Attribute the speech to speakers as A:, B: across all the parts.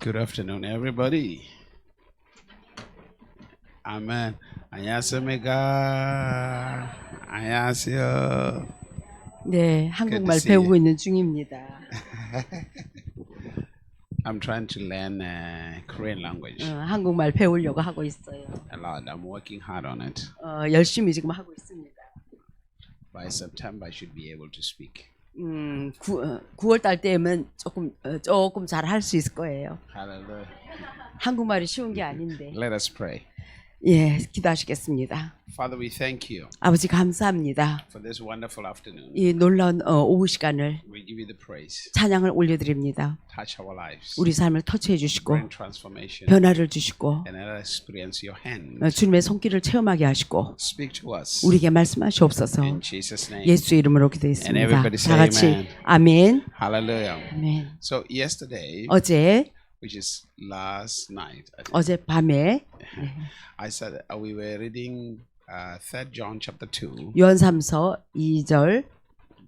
A: Good afternoon, everybody. Amen. 안녕하십니까. 안녕하세요.
B: 네, 한국말
A: see you.
B: 배우고 있는 중입니다.
A: I'm trying to learn Korean language
B: 한국말 배우려고 하고 있어요.
A: a lot. I'm working hard on it.
B: 열심히 지금 하고 있습니다.
A: By September, I should be able to speak.
B: 9월 달 때면 조금 잘 할 수 있을 거예요.
A: Hallelujah.
B: 한국말이 쉬운 게 아닌데.
A: Let us pray.
B: 예, 기도하시겠습니다.
A: Father, we thank you
B: 아버지 감사합니다.
A: for this wonderful afternoon.
B: 이 놀라운 오후 시간을
A: We give you the praise.
B: 찬양을 올려드립니다.
A: Touch our lives.
B: 우리 삶을 터치해 주시고
A: Bring transformation
B: 변화를 주시고
A: and let us experience your hand.
B: 주님의 손길을 체험하게 하시고
A: Speak to us.
B: 우리에게 말씀하시옵소서.
A: In Jesus' name.
B: 예수 이름으로
A: And
B: 기도했습니다.
A: everybody say
B: 다 같이
A: amen.
B: 아멘.
A: Hallelujah.
B: 아멘.
A: So yesterday,
B: 어제
A: which is last night, I think,
B: 어젯밤에
A: I said we were reading 3 John chapter 2.
B: 요한삼서 2절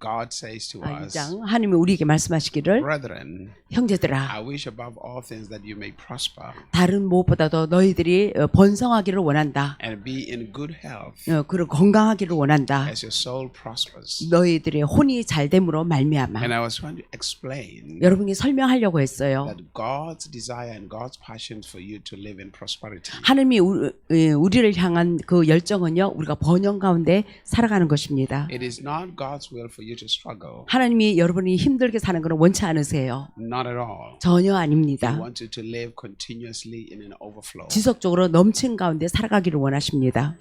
A: God says to us,
B: 2장 하나님이 우리에게 말씀하시기를
A: brethren,
B: 형제들아
A: I wish above all things that you may prosper
B: 다른 무엇보다도 너희들이 번성하기를 원한다.
A: and be in good health
B: 그리고 건강하기를 원한다.
A: as your soul prospers.
B: 너희들의 혼이 잘됨으로 말미암아.
A: And I was trying to explain
B: 여러분이 설명하려고 했어요.
A: that God's desire and God's passion for you to live in prosperity
B: 하나님이 우리를 향한 그 열정은요, 우리가 번영 가운데 살아가는 것입니다.
A: it is not God's will for you to struggle.
B: 하나님이 여러분이 힘들게 사는 것을 원치 않으세요.
A: Not at all.
B: 전혀
A: He
B: 아닙니다.
A: wants you to live continuously in an overflow.
B: 지속적으로 넘친 가운데 살아가기를 원하십니다.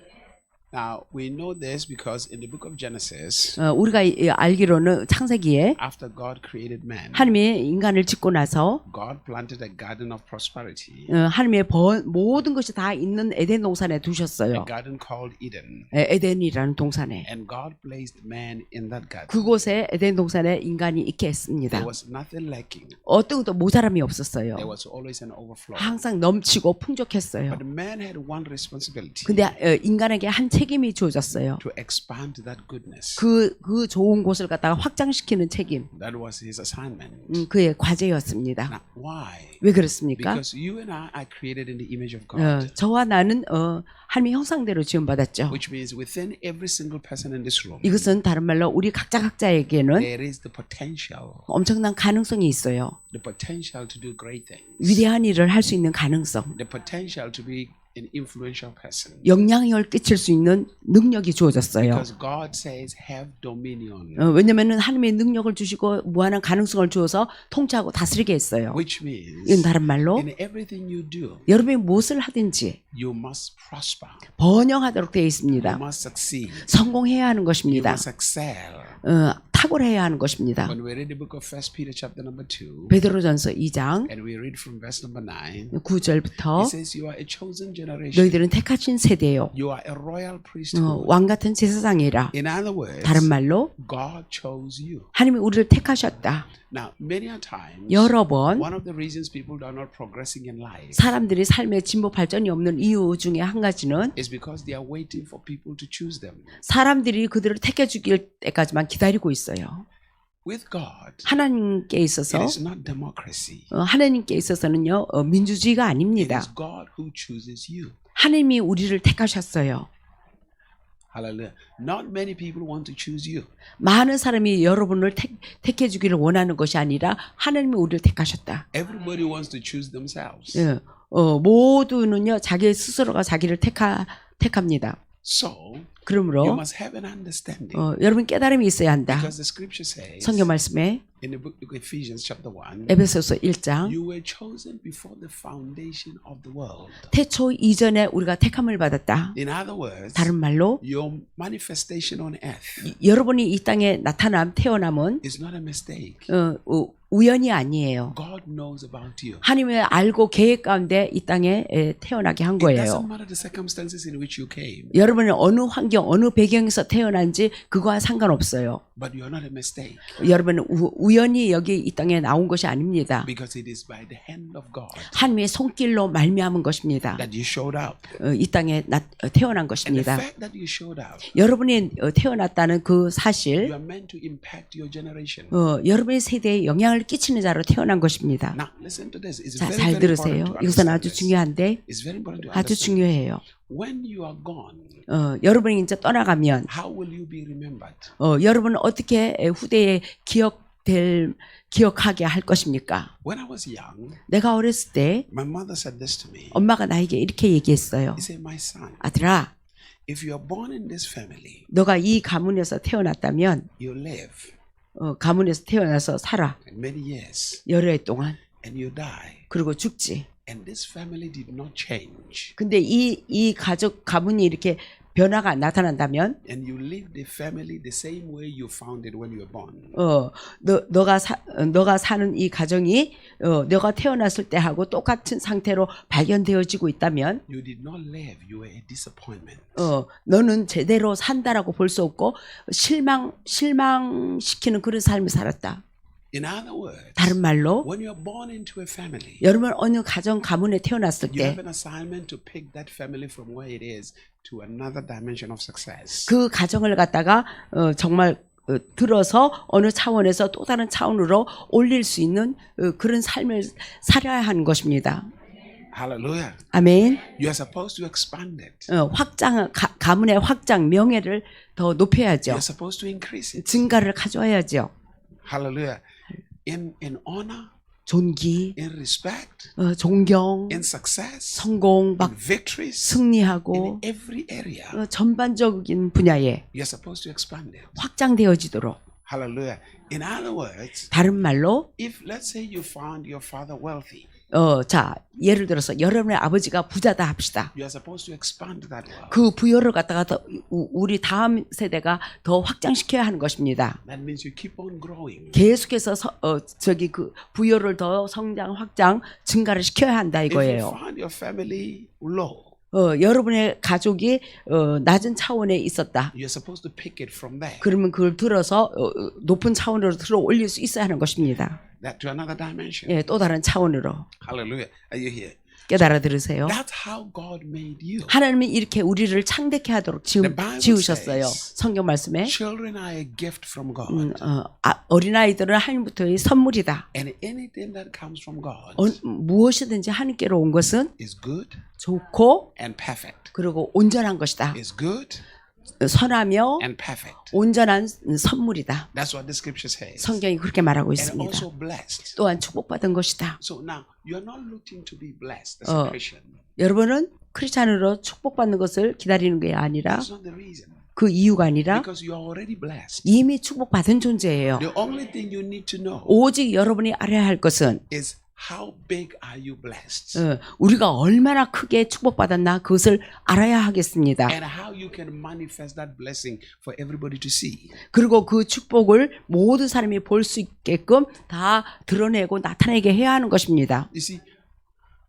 A: Now we know this because in the book of Genesis,
B: 우리가 알기로는 창세기에
A: after God created man,
B: 하나님이 인간을 짓고 나서
A: God planted a garden of prosperity,
B: 하나님의 모든 것이 다 있는 에덴 동산에
A: a
B: 두셨어요.
A: garden called Eden,
B: 에덴이라는 동산에.
A: and God placed man in that garden.
B: 그곳에 에덴 동산에 인간이 있게 했습니다.
A: There was nothing lacking.
B: 어떤 것도 모자람이 없었어요.
A: There was always an overflow.
B: 항상 넘치고 풍족했어요.
A: But man had one responsibility
B: 근데 인간에게 한 책임이 주어졌어요.
A: to expand that goodness.
B: 그 좋은 곳을 갖다가 확장시키는 책임.
A: That was his assignment.
B: 그의 과제였습니다.
A: Now, why?
B: 왜 그렇습니까?
A: Because you and I are created in the image of God,
B: 저와 나는 하나님의 형상대로 지음받았죠.
A: which means within every single person in this room,
B: 이것은 다른 말로 우리 각자에게는
A: there is the potential
B: 엄청난 가능성이 있어요.
A: to do great things,
B: 위대한 일을 할 수 있는 가능성,
A: the potential to be an influential person.
B: 영향력을 끼칠 수 있는 능력이 주어졌어요.
A: Because God says, have dominion,
B: 왜냐하면 하나님의 능력을 주시고 무한한 가능성을 주어서 통치하고 다스리게 했어요.
A: which means
B: 이건 다른 말로
A: in everything you do,
B: 여러분이 무엇을 하든지
A: you must prosper,
B: 번영하도록 되어
A: you
B: 있습니다.
A: must succeed,
B: 성공해야 하는
A: you
B: 것입니다.
A: must excel.
B: 탁월해야 하는 것입니다.
A: When we read the book of 1 Peter chapter number 2,
B: 베드로전서 2장
A: and we read from verse number 9,
B: 9절부터
A: it says, you are a chosen generation,
B: 너희들은 택하신 세대요.
A: you are a royal priesthood.
B: 왕 같은 제사장이라.
A: In other words,
B: 다른 말로
A: God chose you.
B: 하나님이 우리를 택하셨다.
A: Now, many a times,
B: 여러 번
A: one of the reasons people are not progressing in life
B: 사람들이 삶의 진보 발전이 없는 이유 중에 한 가지는
A: is because they are waiting for people to choose them.
B: 사람들이 그들을 택해주길 때까지만 기다리고 있어요.
A: With God,
B: 하나님께
A: it
B: 있어서
A: is not democracy.
B: 하나님께 있어서는요 민주주의가
A: It
B: 아닙니다.
A: is God who chooses you.
B: 하나님이 우리를 택하셨어요.
A: Hallelujah. Not many people want to choose you.
B: 많은 사람이 여러분을 택해주기를 원하는 것이 아니라 하나님이 우리를 택하셨다.
A: Everybody wants to choose themselves.
B: 모두는요 자기 스스로가 자기를 택합니다.
A: So, you
B: 그러므로
A: must have an understanding.
B: 여러분 깨달음이 있어야 한다.
A: Because the scripture says
B: 성경 말씀에
A: in the book of Ephesians chapter 1,
B: 에베소서 1장
A: you were chosen before the foundation of the world.
B: 태초 이전에 우리가 택함을 받았다.
A: In other words,
B: 다른 말로
A: your manifestation on earth
B: 여러분이 이 땅에 태어남은
A: is not a mistake.
B: 우연이 아니에요.
A: God knows about you.
B: 하나님의 알고 계획 가운데 이 땅에 태어나게 한
A: It
B: 거예요.
A: doesn't matter the circumstances in which you came,
B: 여러분은 어느 환경, 어느 배경에서 태어난지 그거와 상관없어요.
A: but you are not a mistake
B: 여러분은 우연히 여기 이 땅에 나온 것이 아닙니다.
A: because it is by the hand of God
B: 하나님의 손길로 말미암은 것입니다.
A: that you showed up.
B: 이 땅에 태어난
A: And the
B: 것입니다.
A: fact that you showed up,
B: 여러분이 태어났다는 그
A: you
B: 사실,
A: are meant to impact your generation.
B: 여러분의 세대에 영향을 영향을 끼치는 자로 태어난 것입니다.
A: Now listen to this. It's
B: 자,
A: very,
B: 잘
A: very
B: 들으세요.
A: important to
B: 이것은
A: understand
B: 아주
A: this.
B: 중요한데
A: It's very important to
B: 아주
A: understand.
B: 중요해요.
A: When you are gone,
B: 여러분이 이제 떠나가면
A: how will you be remembered?
B: 여러분은 어떻게 후대에 기억하게 할 것입니까?
A: When I was young,
B: 내가 어렸을 때
A: my mother said this to me.
B: 엄마가 나에게 이렇게 얘기했어요.
A: He said, "My son,
B: 아들아,
A: if you are born in this family,
B: 너가 이 가문에서 태어났다면
A: you live
B: 가문에서 태어나서 살아.
A: many years
B: 여러 해 동안.
A: and you die.
B: 그리고 죽지.
A: And this family did not change.
B: 근데 이 가문이 이렇게 변화가 나타난다면
A: And you live the family the same way you found it when you were born.
B: 너가 사는 이 가정이 너가 태어났을 때 하고 똑같은 상태로 발견되어지고 있다면
A: You did not live. You were a disappointment.
B: 너는 제대로 산다라고 볼 수 없고 실망시키는 그런 삶을 살았다.
A: In other words,
B: 다른 말로
A: when you are born into a family,
B: 여러분 어느 가문에 태어났을
A: you have
B: 때
A: an assignment to pick that family from where it is to another dimension of success.
B: 그 가정을 갖다가 정말 들어서 어느 차원에서 또 다른 차원으로 올릴 수 있는 그런 삶을 살아야 하는 것입니다.
A: Hallelujah.
B: 아멘.
A: You are supposed to expand it.
B: 가문의 확장 명예를 더
A: You
B: 높여야죠.
A: are supposed to increase it.
B: 증가를 가져야죠.
A: Hallelujah. In honor,
B: 존귀,
A: in respect,
B: 존경,
A: in success,
B: 성공,
A: in victories,
B: 승리하고
A: in every area,
B: 전반적인 분야에
A: you are supposed to expand it.
B: 확장되어지도록.
A: Hallelujah. In other words,
B: 다른 말로
A: if let's say you found your father wealthy,
B: 자, 예를 들어서 여러분의 아버지가 부자다 합시다.
A: you are supposed to expand that wealth.
B: 그 부여를 갖다가 더 우리 다음 세대가 더 확장시켜야 하는 것입니다.
A: That means you keep on growing.
B: 계속해서 그 부여를 더 성장, 확장, 증가를 시켜야 한다
A: If you
B: 이거예요.
A: find your family low,
B: 여러분의 가족이 낮은 차원에 있었다.
A: you're supposed to pick it from there.
B: 그러면 그걸 들어서 높은 차원으로 들어 올릴 수 있어야 하는 것입니다.
A: That to another dimension.
B: 예, 또 다른 차원으로.
A: Hallelujah. Are you here?
B: 깨달아 들으세요.
A: That's how God made you.
B: 하나님이 이렇게 우리를 창대케 하도록
A: The Bible
B: 지으셨어요.
A: says,
B: 성경 말씀에
A: Children are a gift from God.
B: 어린아이들은 하나님부터의 선물이다.
A: And anything that comes from God
B: 무엇이든지 하나님께로 온 것은
A: is good
B: 좋고
A: and perfect.
B: 그리고 온전한 것이다.
A: Is good
B: 선하며
A: and perfect.
B: 온전한 선물이다.
A: That's what the scripture says.
B: 성경이 그렇게 말하고
A: And
B: 있습니다.
A: also blessed.
B: 또한 축복받은 것이다.
A: So now you're not looking to be blessed as a Christian.
B: 여러분은 크리스찬으로 축복받는 것을 기다리는 게 아니라
A: That's not the reason.
B: 그 이유가 아니라
A: Because you are already blessed.
B: 이미 축복받은 존재예요.
A: The only thing you need to know
B: 오직 여러분이 알아야 할 것은
A: is how big are you blessed?
B: 우리가 얼마나 크게 축복받았나 그것을 알아야 하겠습니다.
A: And how you can manifest that blessing for everybody to see.
B: 그리고 그 축복을 모든 사람이 볼 수 있게끔 다 드러내고 나타내게 해야 하는 것입니다.
A: You see,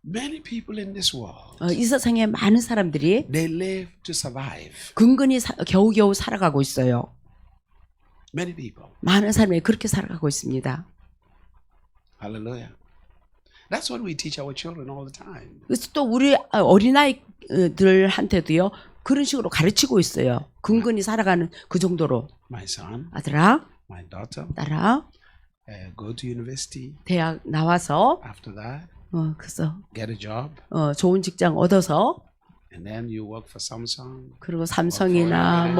A: many people in this world,
B: 이 세상에 많은 사람들이
A: they live to survive.
B: 근근히 겨우겨우 살아가고 있어요.
A: Many people.
B: 많은 사람이 그렇게 살아가고 있습니다.
A: Hallelujah. That's what we teach our children all the time.
B: 그래서 또 우리 어린아이들한테도요 그런 식으로 가르치고 있어요. 근근히 살아가는 그 정도로.
A: My son,
B: 아들아,
A: my daughter,
B: 딸아,
A: go to university.
B: 대학 나와서
A: After that,
B: 그래서
A: get a job.
B: 좋은 직장 얻어서
A: And then you work for Samsung.
B: 그리고 삼성이나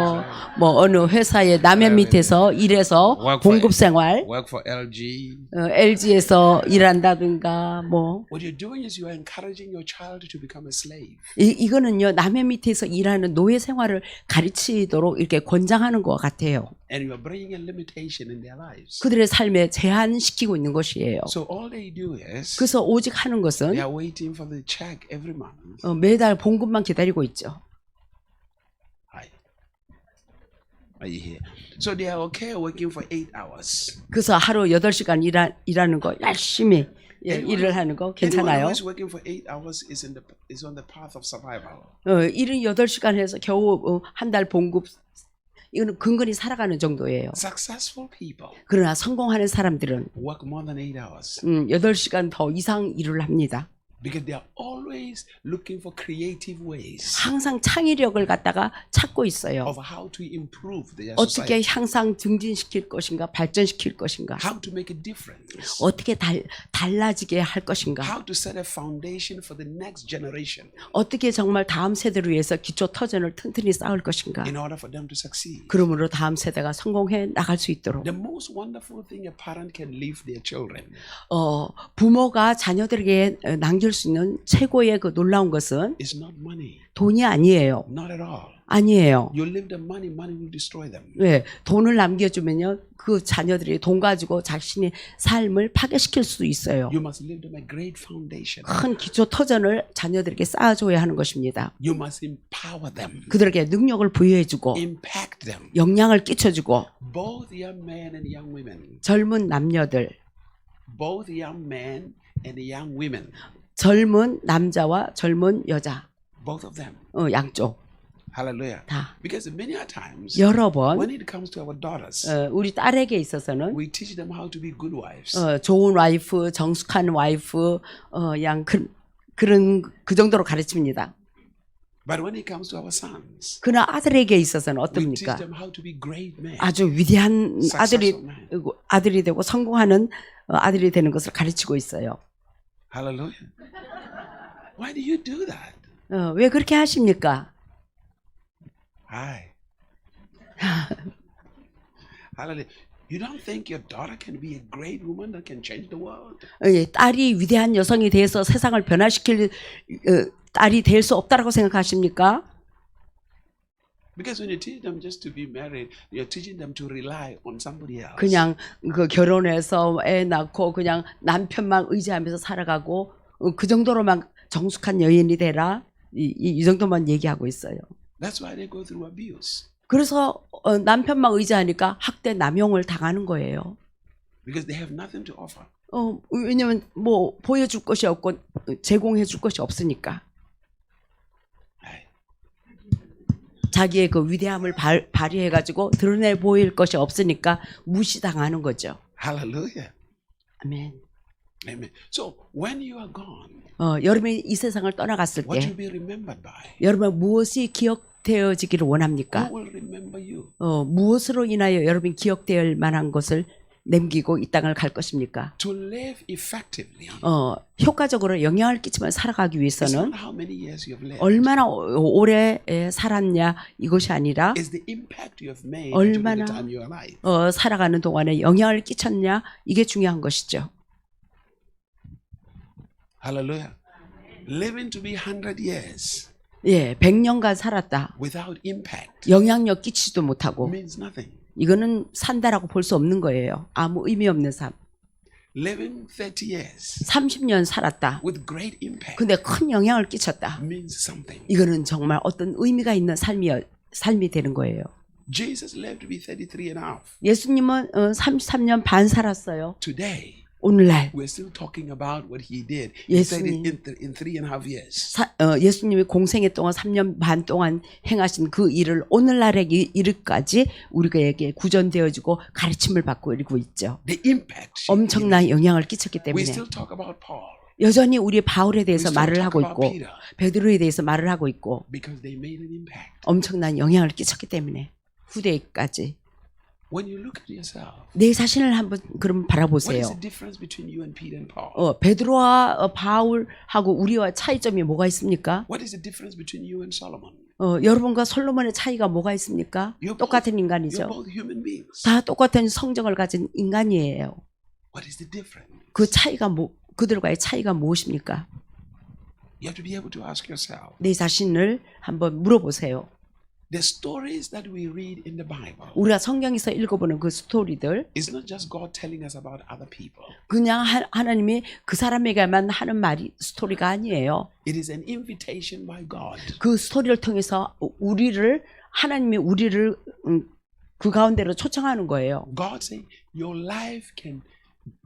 B: 뭐 어느 회사의 남의 밑에서 일해서 공급 생활,
A: Work for LG.
B: LG에서 일한다든가 뭐
A: What you're doing is you are encouraging your child to become a slave.
B: 이거는요 남의 밑에서 일하는 노예 생활을 가르치도록 이렇게 권장하는 것 같아요.
A: And you are bringing a limitation in their lives.
B: 그들의 삶에 제한시키고 있는 것이에요.
A: So all they do is
B: 그래서 오직 하는 것은
A: they are waiting for the check every month.
B: 매달 봉급만 기다리고 있죠.
A: Are you here? So they are okay working for 8 hours.
B: 그래서 하루 8시간 일하는 거 열심히 일을 하는 거
A: Anyone
B: 괜찮아요?
A: who is working for 8 hours is on the path of survival.
B: 78시간 해서 겨우 한 달 봉급 이거는 근근히 살아가는 정도예요.
A: Successful people
B: 그러나 성공하는 사람들은
A: work more than 8 hours.
B: 8시간 더 이상 일을 합니다.
A: Because they are always looking for creative ways
B: 항상 창의력을 갖다가 찾고 있어요.
A: of how to improve their
B: 어떻게
A: society,
B: 향상 증진시킬 것인가, 발전시킬 것인가,
A: how to make a difference,
B: 어떻게 달라지게 할 것인가,
A: how to set a foundation for the next generation
B: 어떻게 정말 다음 세대를 위해서 기초 터전을 튼튼히 쌓을 것인가.
A: in order for them to succeed.
B: 그러므로 다음 세대가 성공해 나갈 수 있도록
A: The most wonderful thing a parent can leave their children
B: 부모가 자녀들에게 남길 수 있는 최고의 그 놀라운 것은
A: is not money,
B: 돈이 아니에요.
A: not at all.
B: 아니에요.
A: You leave them money, money will destroy them.
B: 왜 돈을 남겨주면요 그 자녀들이 돈 가지고 자신의 삶을 파괴시킬 수도 있어요.
A: You must leave them a great foundation.
B: 큰 기초 터전을 자녀들에게 쌓아줘야 하는 것입니다.
A: You must empower them,
B: 그들에게 능력을 부여해주고
A: impact them.
B: 영향을 끼쳐주고
A: Both young men and young women,
B: 젊은 남녀들,
A: both young men and young women,
B: 젊은 남자와 젊은 여자,
A: both of them.
B: 양쪽
A: Hallelujah.
B: 다
A: Because many a times,
B: 여러 번
A: when it comes to our daughters,
B: 우리 딸에게 있어서는
A: we teach them how to be good wives.
B: 좋은 와이프, 정숙한 와이프, 그런 그 정도로 가르칩니다.
A: But when it comes to our sons,
B: 그러나 아들에게 있어서는
A: we teach
B: 어떻습니까?
A: them how to be great men.
B: 아주 위대한
A: Successful men.
B: 아들이 되고 성공하는 아들이 되는 것을 가르치고 있어요.
A: Hallelujah. Why do you do that?
B: 왜 그렇게 하십니까?
A: Hi. Hallelujah. You don't think your daughter can be a great woman that can change the world?
B: 딸이 위대한 여성이 돼서 세상을 변화시킬 딸이 될 수 없다라고 생각하십니까?
A: Because when you teach them just to be married, you're teaching them to rely on somebody else.
B: 그냥 그 결혼해서 애 낳고 그냥 남편만 의지하면서 살아가고 그 정도로만 정숙한 여인이 되라 이 정도만 얘기하고 있어요.
A: That's why they go through abuse.
B: 그래서 남편만 의지하니까 학대 남용을 당하는 거예요.
A: Because they have nothing to offer.
B: 왜냐면 뭐 보여줄 것이 없고 제공해줄 것이 없으니까. 자기의 그 위대함을 발휘해가지고 드러내 보일 것이 없으니까 무시당하는 거죠.
A: Hallelujah.
B: 아멘.
A: Amen. So when you are gone,
B: 여러분이 이 세상을 떠나갔을
A: what
B: 때
A: you'll be remembered by?
B: 여러분 무엇이 기억되어지기를 원합니까?
A: Who will remember you?
B: 무엇으로 인하여 여러분이 기억될 만한 것을 남기고 이 땅을 갈 것입니까?
A: To live effectively.
B: 효과적으로 영향을 끼치며 살아가기
A: It's
B: 위해서는
A: not how many years you have lived.
B: 얼마나 오래 살았냐 이것이 아니라
A: It's the impact you have made during
B: 얼마나
A: the time you are alive.
B: 살아가는 동안에 영향을 끼쳤냐 이게 중요한 것이죠.
A: Hallelujah. Living to be 100 years
B: 100년간 살았다.
A: without impact
B: 영향력 끼치지도 못하고
A: means nothing.
B: 이거는 산다라고 볼 수 없는 거예요. 아무 의미 없는 삶.
A: Living 30 years
B: 30년 살았다.
A: with great impact
B: 근데 큰 영향을 끼쳤다.
A: means something.
B: 이거는 정말 어떤 의미가 있는 삶이 되는 거예요.
A: Jesus lived to be 33 and a half.
B: 예수님은 33년 반 살았어요.
A: Today,
B: 오늘날
A: we're still talking about what he did in
B: 예수님.
A: 3.5 years.
B: 예수님이 공생애 동안 3년 반 동안 행하신 그 일을 오늘날에 이르까지 우리에게 구전되어지고 가르침을 받고 이르고 있죠.
A: The impact.
B: 엄청난 영향을 끼쳤기
A: We
B: 때문에
A: still talk about Paul
B: 여전히 우리 바울에
A: We
B: 대해서
A: still
B: 말을
A: talk
B: 하고
A: about
B: 있고
A: Peter
B: 베드로에 대해서 말을 하고 있고
A: because they made an impact.
B: 엄청난 영향을 끼쳤기 때문에 후대까지
A: When you look at yourself,
B: 내 자신을 한번 그럼
A: what
B: 바라보세요.
A: is the difference between you and Peter and Paul?
B: 베드로와 바울하고 우리와 차이점이 뭐가 있습니까?
A: What is the difference between you and Solomon?
B: 여러분과 솔로몬의 차이가 뭐가 있습니까? 똑같은
A: You're
B: 인간이죠.
A: both human beings.
B: 다 똑같은 성정을 가진 인간이에요.
A: What is the difference?
B: 그 차이가 그들과의 차이가 무엇입니까?
A: You have to be able to ask yourself.
B: 내 자신을 한번 물어보세요.
A: The stories that we read in the Bible
B: 우리가 성경에서 읽어보는 그 스토리들
A: is not just God telling us about other people.
B: 그냥 하나님이 그 사람에게만 하는 말이 스토리가 아니에요.
A: It is an invitation by God.
B: 그 스토리를 통해서 하나님이 우리를 그 가운데로 초청하는 거예요.
A: God saying your life can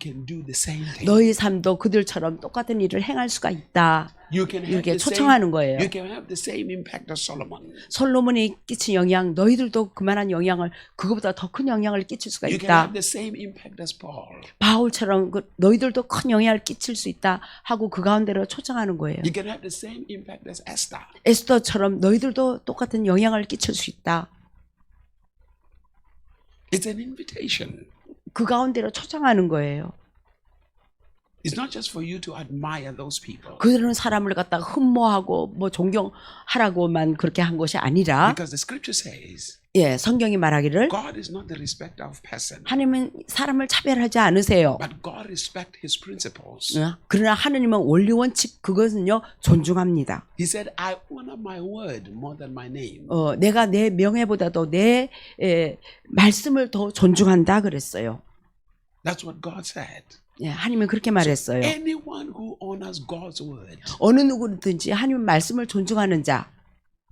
A: can do the same thing.
B: 너희 삶도 그들처럼 똑같은 일을 행할 수가 있다.
A: You can have
B: 이렇게
A: the same,
B: 초청하는 거예요.
A: you can have the same impact as Solomon.
B: 솔로몬이 끼친 영향, 너희들도 그만한 영향을, 그거보다 더 큰 영향을 끼칠 수가
A: You can
B: 있다.
A: have the same impact as Paul.
B: 바울처럼 너희들도 큰 영향을 끼칠 수 있다 하고 그 가운데로 초청하는 거예요.
A: You can have the same impact as Esther.
B: 에스더처럼 너희들도 똑같은 영향을 끼칠 수 있다.
A: It's an invitation.
B: 그 가운데로 초청하는 거예요.
A: It's not just for you to admire those people.
B: 그들은 사람을 갖다가 흠모하고 뭐 존경하라고만 그렇게 한 것이 아니라,
A: Because the scripture says
B: 예, 성경이 말하기를
A: God is not the respecter of person,
B: 하나님은 사람을 차별하지 않으세요.
A: but God respects his principles.
B: 그러나 하나님은 원리 원칙 그것은요 존중합니다.
A: He said, I honor my word more than my name.
B: 내가 내 명예보다도 내 말씀을 더 존중한다 그랬어요.
A: That's what God said.
B: 예, 하나님은 그렇게 말했어요.
A: Anyone who honors God's word
B: 어느 누구든지 하나님 말씀을 존중하는 자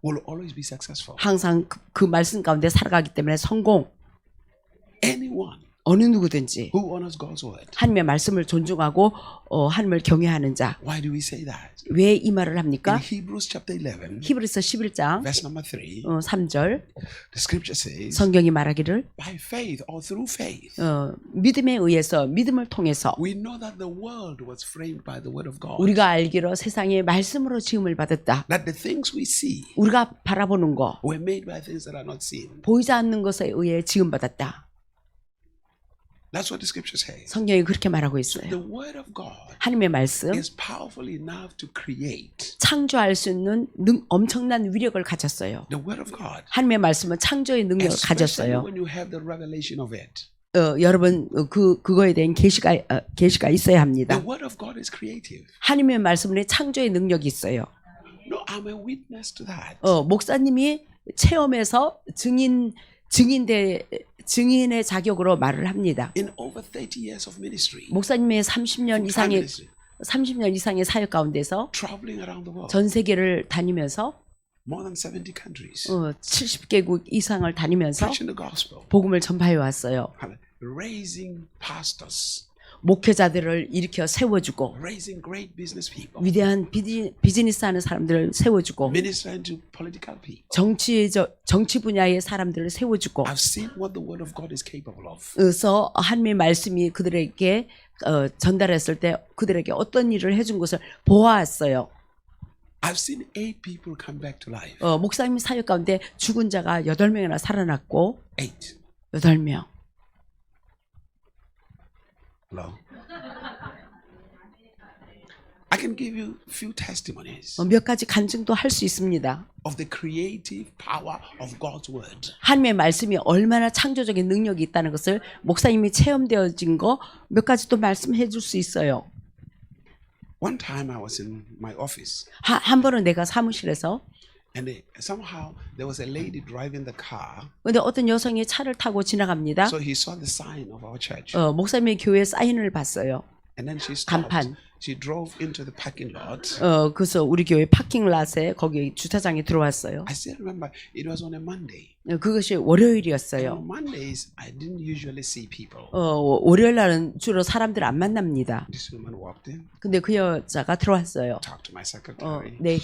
A: will always be successful.
B: 항상 그 말씀 가운데 살아가기 때문에 성공.
A: Anyone
B: 어느 누구든지
A: who honors God's word.
B: 하나님의 말씀을 존중하고 하나님을 경외하는 자.
A: Why do we say that?
B: 왜 이 말을
A: In
B: 합니까?
A: Hebrews chapter 11,
B: 히브리서 11장
A: verse number 3,
B: 3절
A: the scripture says,
B: 성경이 말하기를
A: by faith or through faith,
B: 믿음에 의해서 믿음을 통해서
A: we know that the world was framed by the word of God.
B: 우리가 알기로 세상의 말씀으로 지음을 받았다.
A: That the things we see
B: 우리가 바라보는 거
A: were made by things that are not seen.
B: 보이지 않는 것에 의해 지음 받았다.
A: That's what the scripture says.
B: 성경이 그렇게 말하고 있어요.
A: The word of God
B: 하나님의 말씀
A: is powerful enough to create.
B: 창조할 수 있는 엄청난 위력을 가졌어요.
A: The word of God.
B: 하나님의 말씀은 창조의 능력을
A: Especially
B: 가졌어요.
A: when you have the revelation of it.
B: 여러분 그거에 대한 계시가 있어야 합니다.
A: The word of God is creative.
B: 하나님의 말씀은 창조의 능력이 있어요.
A: No, I'm a witness to that.
B: 목사님이 체험해서 증인의 자격으로 말을 합니다.
A: In over 30 years of ministry,
B: 목사님의 30년 이상의 사역 가운데서
A: traveling around the world,
B: 전 세계를 다니면서
A: more than 70 countries,
B: 70개국 이상을 다니면서
A: preaching the gospel,
B: 복음을 전파해 왔어요.
A: raising pastors,
B: 목회자들을 일으켜 세워주고
A: raising great business people,
B: 위대한 비즈니스 하는 사람들을 세워주고
A: ministering to political people.
B: 정치 분야의 사람들을 세워주고
A: I've seen what the word of God is capable of.
B: 그래서 하나님의 말씀이 그들에게 전달했을 때 그들에게 어떤 일을 해준 것을 보았어요.
A: I've seen 8 people come back to life.
B: 목사님 사역 가운데 죽은 자가 8명이나 살아났고
A: 8.
B: 8명.
A: Hello. I can give you a few testimonies
B: 몇 가지 간증도 할 수 있습니다.
A: of the creative power of God's word.
B: 하나님의 말씀이 얼마나 창조적인 능력이 있다는 것을 목사님이 체험되어진 거 몇 가지 또 말씀해 줄 수 있어요.
A: One time I was in my office
B: 한 번은 내가 사무실에서
A: and somehow there was a lady driving the car.
B: 근데 어떤 여성이 차를 타고 지나갑니다.
A: So he saw the sign of our church.
B: 목사님의 교회 사인을 봤어요.
A: And then she stopped.
B: 간판.
A: She drove into the parking lot.
B: 그래서 우리 교회 파킹랏에 거기 주차장에 들어왔어요.
A: I still remember it was on a Monday.
B: 그것이
A: And
B: 월요일이었어요.
A: on Mondays I didn't usually see people.
B: 월요일 날은 주로 사람들 안 만납니다.
A: This woman walked in,
B: 근데 그 여자가 들어왔어요.
A: talked to my secretary.
B: 내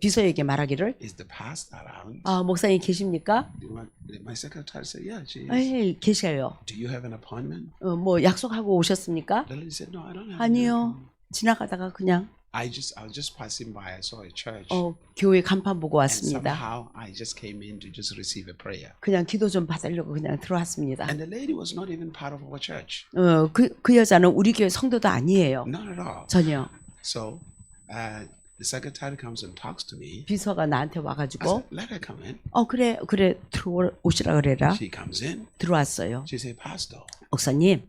B: 비서에게 말하기를
A: Is the pastor around?
B: 목사님 계십니까?
A: My secretary said, yeah, she is.
B: 에이, 계셔요.
A: Do you have an appointment?
B: 뭐 약속하고 오셨습니까?
A: The lady said, no, I don't have.
B: 아니요. 지나가다가 그냥
A: I was just passing by. I saw a church.
B: 교회 간판 보고
A: And
B: 왔습니다.
A: somehow I just came in to just receive a prayer.
B: 그냥 기도 좀 받으려고 그냥 들어왔습니다.
A: And the lady was not even part of our church.
B: 그 여자는 우리 교회 성도도 아니에요.
A: Not at all.
B: 전혀.
A: So the secretary comes and talks to me.
B: 비서가 나한테
A: I
B: 와가지고
A: said, let her come in.
B: 그래 들어오시라 그래라.
A: She comes in.
B: 들어왔어요.
A: She said, Pastor,
B: 목사님,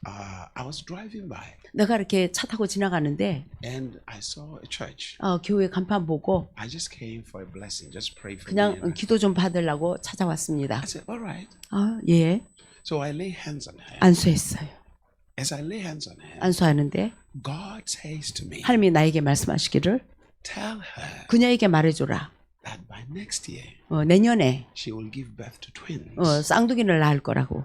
A: I was driving by
B: 내가 이렇게 차 타고 지나가는데
A: and I saw a church.
B: 교회 간판 보고
A: I just came for a blessing. Just pray for
B: 그냥
A: me.
B: 기도 좀 받으려고 찾아왔습니다.
A: I said, all right.
B: 예.
A: So I lay hands on her.
B: 안수했어요.
A: As I lay hands on her,
B: 안수하는데
A: God says to me,
B: 하나님이 나에게 말씀하시기를
A: tell her
B: 그녀에게 말해줘라.
A: that by next year
B: 내년에
A: she will give birth to twins.
B: 쌍둥이를 낳을 거라고.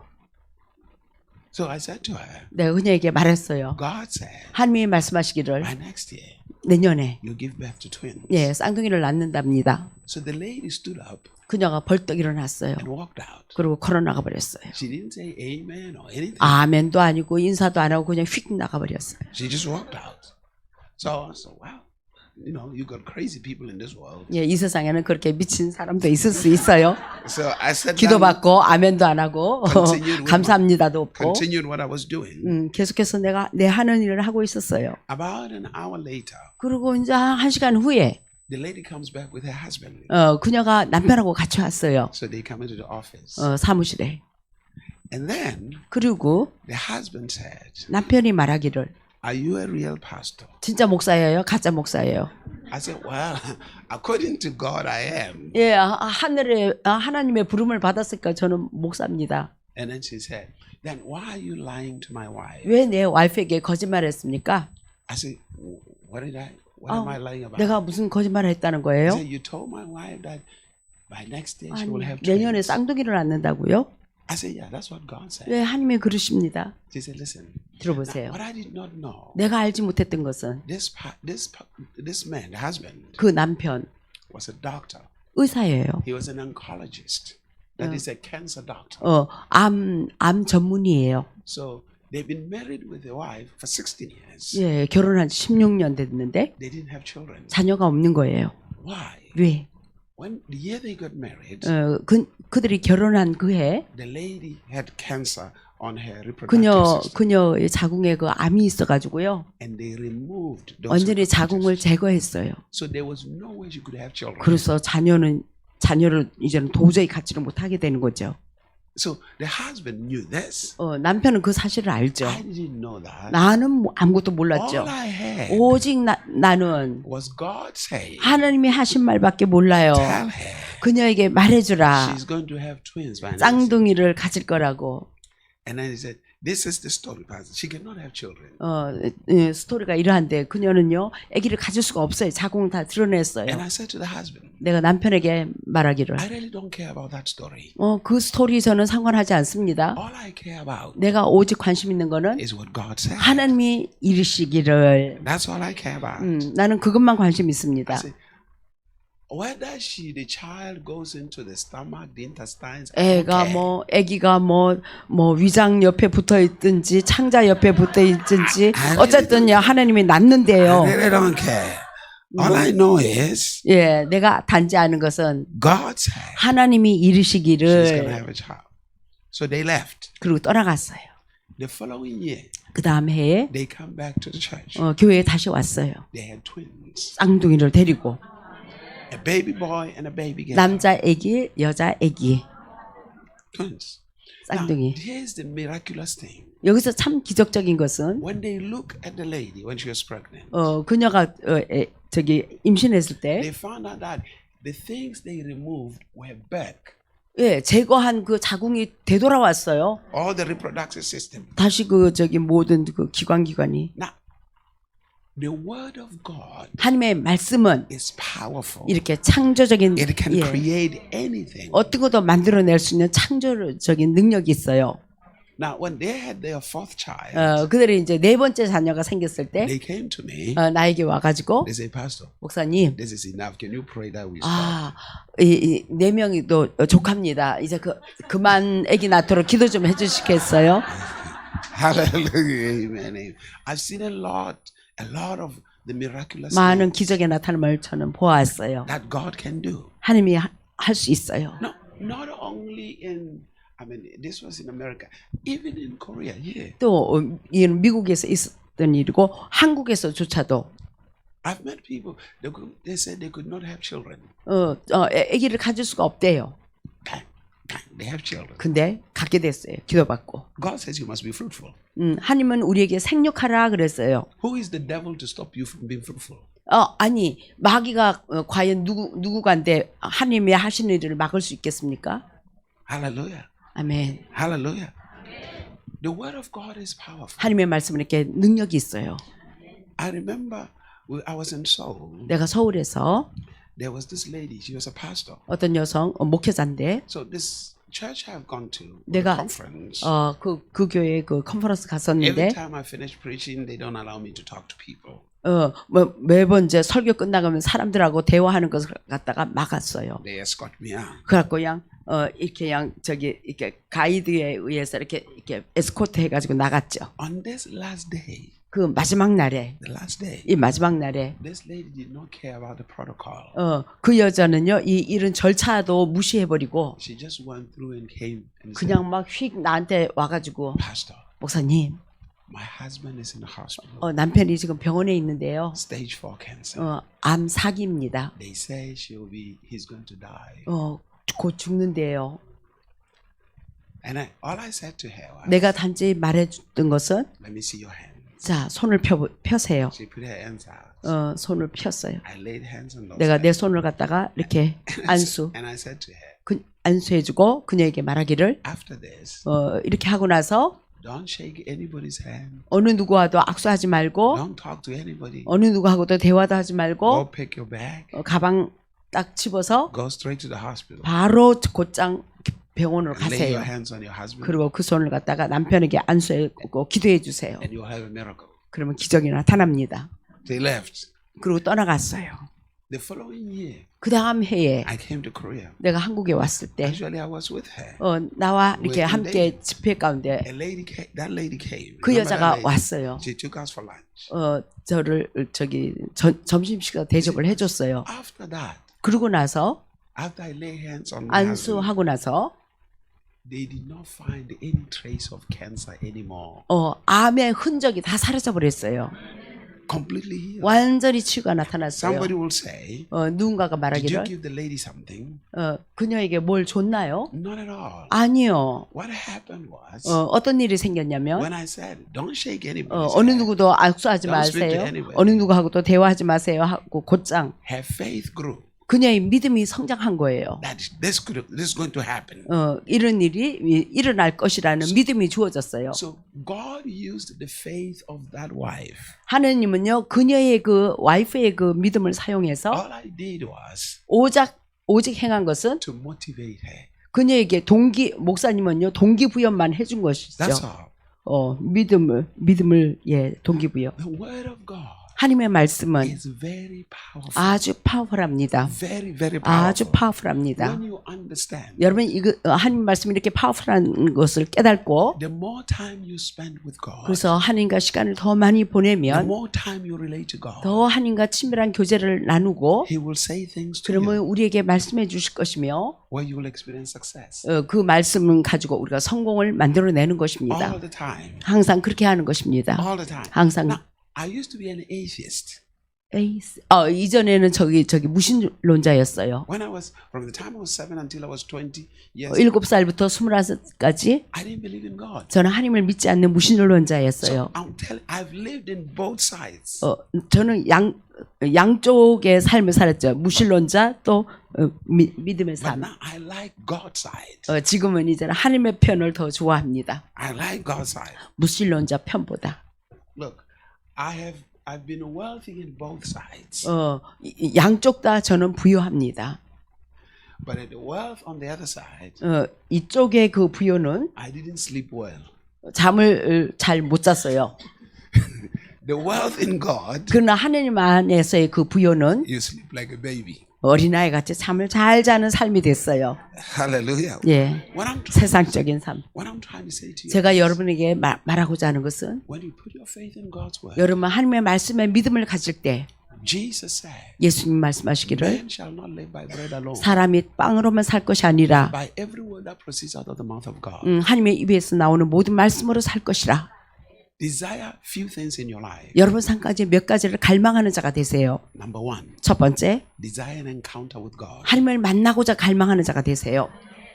A: So I said to her,
B: 내가 그녀에게 말했어요.
A: God said,
B: 하나님이 말씀하시기를
A: by next year,
B: 내년에
A: you give birth to twins.
B: 예, 쌍둥이를 낳는답니다.
A: So the lady stood up
B: 그녀가 벌떡 일어났어요.
A: and walked out.
B: 그리고 걸어 나가 버렸어요.
A: She didn't say amen or anything.
B: 아멘도 아니고 인사도 안 하고 그냥 휙 나가 버렸어요.
A: She just walked out. So I said, wow, you know, you got crazy people in this world.
B: 예, 이 세상에는 그렇게 미친 사람도 있을 수 있어요.
A: So I sat down,
B: 기도받고 아멘도 안 하고 감사합니다도 없고
A: continued what I was doing.
B: 계속해서 내가 내 하는 일을 하고 있었어요.
A: About an hour later,
B: 그리고 이제 한 시간 후에
A: the lady comes back with her husband.
B: 그녀가 남편하고 같이 왔어요.
A: So they come into the office.
B: 사무실에.
A: And then
B: 그리고
A: the husband said,
B: 남편이 말하기를
A: are you a real pastor?
B: 진짜 목사예요? 가짜 목사예요?
A: I said, well, according to God, I am.
B: 예, 하늘에 하나님의 부름을 받았으니까 저는 목사입니다.
A: And then she said, then why are you lying to my wife?
B: 왜 내 와이프에게 거짓말했습니까?
A: I said, what am I lying about?
B: 내가 무슨 거짓말을 했다는 거예요?
A: He said, you told my wife that by next year she will have
B: 내년에
A: twins.
B: 쌍둥이를 낳는다고요?
A: I said, yeah, that's what God said.
B: 왜 하나님이 그러십니다.
A: She said, listen,
B: 들어보세요.
A: what I did not know,
B: 내가 알지 못했던 것은
A: this man, the husband,
B: 그 남편
A: was a doctor.
B: 의사예요.
A: He was an oncologist. That is a cancer doctor.
B: 암 전문의예요.
A: So they've been married with their wife for 16 years.
B: 예, 결혼한 지 16년 됐는데
A: They didn't have children.
B: 자녀가 없는 거예요.
A: Why?
B: 왜?
A: When the year they got married,
B: 그들이 결혼한 그해
A: the lady had cancer on her reproductive system,
B: 그녀의 자궁에 그 암이 있어가지고요.
A: and they removed those
B: 완전히
A: reproductive
B: 자궁을
A: systems.
B: 제거했어요.
A: So there was no way she could have children.
B: 그래서 자녀를 이제는 도저히 갖지를 못하게 되는 거죠.
A: So the husband knew this.
B: 남편은 그 사실을 알죠.
A: I didn't know that.
B: 나는 아무것도 몰랐죠.
A: All I had
B: 오직 나는
A: was God saying,
B: 하나님이 하신 말밖에 몰라요.
A: tell her
B: 그녀에게 말해주라.
A: she's going to have twins by next year.
B: 쌍둥이를 가질 거라고.
A: And then he said, this is the story, Pastor. She cannot have children.
B: 스토리가 이러한데 그녀는요 아기를 가질 수가 없어요. 자궁을 다 드러냈어요.
A: And I said to the husband,
B: 내가 남편에게 말하기를
A: I really don't care about that story.
B: 그 스토리 저는 상관하지 않습니다.
A: All I care about
B: 내가 오직 관심 있는 거는
A: is what God said.
B: 하나님이 이르시기를.
A: That's all I care about.
B: 나는 그것만 관심
A: I
B: 있습니다.
A: said, whether the child goes into the stomach, the intestines, I don't
B: 애가
A: care.
B: 아기가 위장 옆에 붙어 있든지 창자 옆에 붙어 있든지 어쨌든요 하나님이 낳는데요.
A: I really don't care. All I know is
B: 예, 내가 단지 아는 것은
A: God said
B: 하나님이
A: she's going to
B: 이르시기를.
A: have a child. So they left.
B: 그리고 떠나갔어요.
A: The following year,
B: 그 다음 해에
A: they come back to the church.
B: 교회에 다시 왔어요.
A: They had twins,
B: 쌍둥이를 데리고
A: a baby boy and a baby girl.
B: 남자 아기, 여자 아기,
A: Twins. Now,
B: 쌍둥이.
A: here's the miraculous thing.
B: 여기서 참 기적적인 것은
A: When they look at the lady when she was pregnant,
B: 그녀가 임신했을 때
A: they found out that the things they removed were back.
B: 예, 제거한 그 자궁이 되돌아왔어요.
A: All the reproductive system.
B: 다시 모든 그 기관이.
A: Now, the word of God
B: 하나님의 말씀은
A: is powerful.
B: 이렇게 창조적인
A: It can
B: 예,
A: create anything.
B: 어떤 것도 만들어낼 수 있는 창조적인 능력이 있어요.
A: Now, when they had their fourth child,
B: 그들이 이제 네 번째 자녀가 생겼을 때
A: they came to me.
B: 나에게 와가지고
A: They say, Pastor,
B: 목사님,
A: this is enough. Can you pray that we stop?
B: 이 네 명이 또 족합니다. 이제 그만 아기 낳도록 기도 좀 해주시겠어요?
A: Hallelujah. Amen. I've seen a lot of the miraculous
B: 많은
A: things
B: 기적의 나타남을 저는 보았어요.
A: that God can do.
B: 하나님이 할 수 있어요.
A: No, not only this was in America, even in Korea, yeah.
B: 또 이는 미국에서 있었던 일이고 한국에서조차도
A: I've met people, they said they could not have children.
B: 아기를 가질 수가 없대요.
A: They have children.
B: 근데 갖게 됐어요. 기도받고.
A: God says you must be fruitful.
B: 하나님은 우리에게 생육하라 그랬어요.
A: Who is the devil to stop you from being fruitful?
B: 아니 마귀가 과연 누구간데 하나님이 하시는 일을 막을 수 있겠습니까?
A: Hallelujah.
B: 아멘.
A: Hallelujah. The word of God is powerful.
B: 하나님의 말씀은 이렇게 능력이 있어요.
A: I remember I was in Seoul.
B: 내가 서울에서
A: There was this lady. She was a pastor.
B: 어떤 여성 목회자인데
A: So this church I've gone to,
B: 내가
A: conference,
B: 그 교회 그 컨퍼런스
A: every
B: 갔었는데
A: time I finish preaching, they don't allow me to talk to people.
B: 뭐 매번 이제 설교 끝나가면 사람들하고 대화하는 것을 갖다가 막았어요.
A: They escort me out.
B: 그래갖고 그냥 이렇게 그냥 저기 이렇게 가이드에 의해서 이렇게 에스코트 해가지고 나갔죠.
A: On this last day,
B: 그 마지막 날에
A: the last day,
B: 이 마지막 날에
A: this lady did not care about the protocol.
B: 그 여자는요 이 이런 절차도 무시해버리고
A: She just went through and came and said,
B: 그냥 막 휙 나한테 와가지고
A: Pastor,
B: 목사님,
A: my husband is in the hospital.
B: 남편이 지금 병원에 있는데요.
A: Stage 4 cancer.
B: 암 4기입니다.
A: They say he's going to die.
B: 곧 죽는데요.
A: And all I said to her was,
B: 내가 단지 말해줬던 것은
A: let me see your hand.
B: 자 손을 펴세요.
A: She put her hands out.
B: 손을 폈어요.
A: I laid hands on those
B: 내가 내
A: hands.
B: 손을 갖다가 이렇게 안수
A: And I said to her,
B: 안수해주고 그녀에게 말하기를
A: after this,
B: 이렇게 하고 나서
A: don't shake anybody's hand.
B: 어느 누구와도 악수하지 말고
A: Don't talk to anybody.
B: 어느 누구하고도 대화도 하지
A: Go
B: 말고
A: pick your bag.
B: 가방 딱 집어서
A: Go straight to the hospital.
B: 바로 곧장 병원으로
A: And lay your
B: 가세요.
A: hands on your husband.
B: 그리고 그 손을 갖다가 남편에게 안수하고 기도해 주세요.
A: And you'll have a miracle.
B: 그러면 기적이 나타납니다.
A: They left.
B: 그리고 떠나갔어요.
A: The following year,
B: 그 다음 해에
A: I came to Korea.
B: 내가 한국에 왔을 때
A: Actually, I was with her.
B: 나와 이렇게
A: with
B: 함께 집회 가운데
A: That lady came.
B: 그
A: Remember
B: 여자가
A: that lady?
B: 왔어요.
A: She took us for lunch.
B: 저를 저기 점심시간 대접을 해줬어요.
A: After that,
B: 그러고 나서
A: after I lay hands on my husband,
B: 안수하고 나서
A: they did not find any trace of cancer anymore.
B: 암의 흔적이 다 사라져 버렸어요.
A: Completely healed.
B: 완전히 치유가 나타났어요.
A: Somebody will say,
B: 누군가가
A: did you
B: 말하기를
A: give the lady something?
B: 그녀에게 뭘 줬나요?
A: Not at all.
B: 아니요.
A: What happened was,
B: 어떤 일이 생겼냐면
A: when I said, don't shake anybody's
B: 어느
A: hand,
B: 누구도 악수하지
A: Don't speak to
B: 마세요.
A: anybody.
B: 어느 누구하고도 대화하지 마세요 하고 곧장
A: her faith grew.
B: 그녀의 믿음이 성장한 거예요.
A: That this is going to happen.
B: 이런 일이 일어날 것이라는 믿음이 주어졌어요.
A: So God used the faith of that wife.
B: 하느님은요 그녀의 그 와이프의 그 믿음을 사용해서
A: All I did was
B: 오직 행한 것은
A: to motivate her.
B: 그녀에게 목사님은요 동기부여만 해준 것이죠.
A: That's all.
B: 믿음을 동기부여.
A: The word of God
B: 하나님의 말씀은
A: is very powerful.
B: 아주 파워풀합니다.
A: Very, very powerful.
B: 아주 파워풀합니다.
A: When you understand,
B: 여러분 이거 하나님 말씀이 이렇게 파워풀한 것을 깨닫고
A: the more time you spend with God,
B: 그래서 하나님과 시간을 더 많이
A: the
B: 보내면
A: more time you relate to God,
B: 더 하나님과 친밀한 교제를 나누고
A: He will say things to
B: 그러면
A: you
B: 우리에게 말씀해 주실 것이며
A: where you will experience success.
B: 그 말씀을 가지고 우리가 성공을 만들어내는 것입니다.
A: All the time.
B: 항상 그렇게 하는 것입니다.
A: All the time.
B: 항상
A: Now, I used to be an atheist.
B: 이전에는 저기 무신론자였어요.
A: When I was, from the time I was 7 until I was 20 years,
B: 7살부터 21살까지
A: I didn't believe in God.
B: 저는 하나님을 믿지 않는 무신론자였어요.
A: So I've lived in both sides.
B: 저는 양쪽의 삶을 살았죠. 무신론자 또 믿음의
A: But
B: 삶.
A: now I like God's side.
B: 지금은 이제는 하나님의 편을 더 좋아합니다.
A: I like God's side.
B: 무신론자 편보다.
A: Look, I've been wealthy in both sides.
B: 양쪽 다 저는 부유합니다.
A: But at the wealth on the other side,
B: 이쪽의 그 부유는
A: I didn't sleep well.
B: 잠을 잘 못 잤어요.
A: The wealth in God,
B: 그러나 하나님 안에서의 그 부유는
A: you sleep like a baby.
B: 어린아이 같이 잠을 잘 자는 삶이 됐어요.
A: Hallelujah.
B: 예, 세상적인 삶.
A: What I'm trying to say to you,
B: 제가 여러분에게 말하고자 하는 것은
A: when you put your faith in God's word,
B: 여러분 하나님의 말씀에 믿음을 가질 때
A: Jesus said,
B: 예수님 말씀하시기를
A: man shall not live by bread alone,
B: 사람이 빵으로만 살 것이 아니라
A: by every word that proceeds out of the mouth of God.
B: 하나님의 입에서 나오는 모든 말씀으로 살 것이라.
A: Desire few things in your life.
B: 여러분 삶까지 몇 가지를 갈망하는 자가 되세요.
A: Number one,
B: 첫 번째,
A: desire an encounter with God.
B: 하나님을 만나고자 갈망하는 자가 되세요.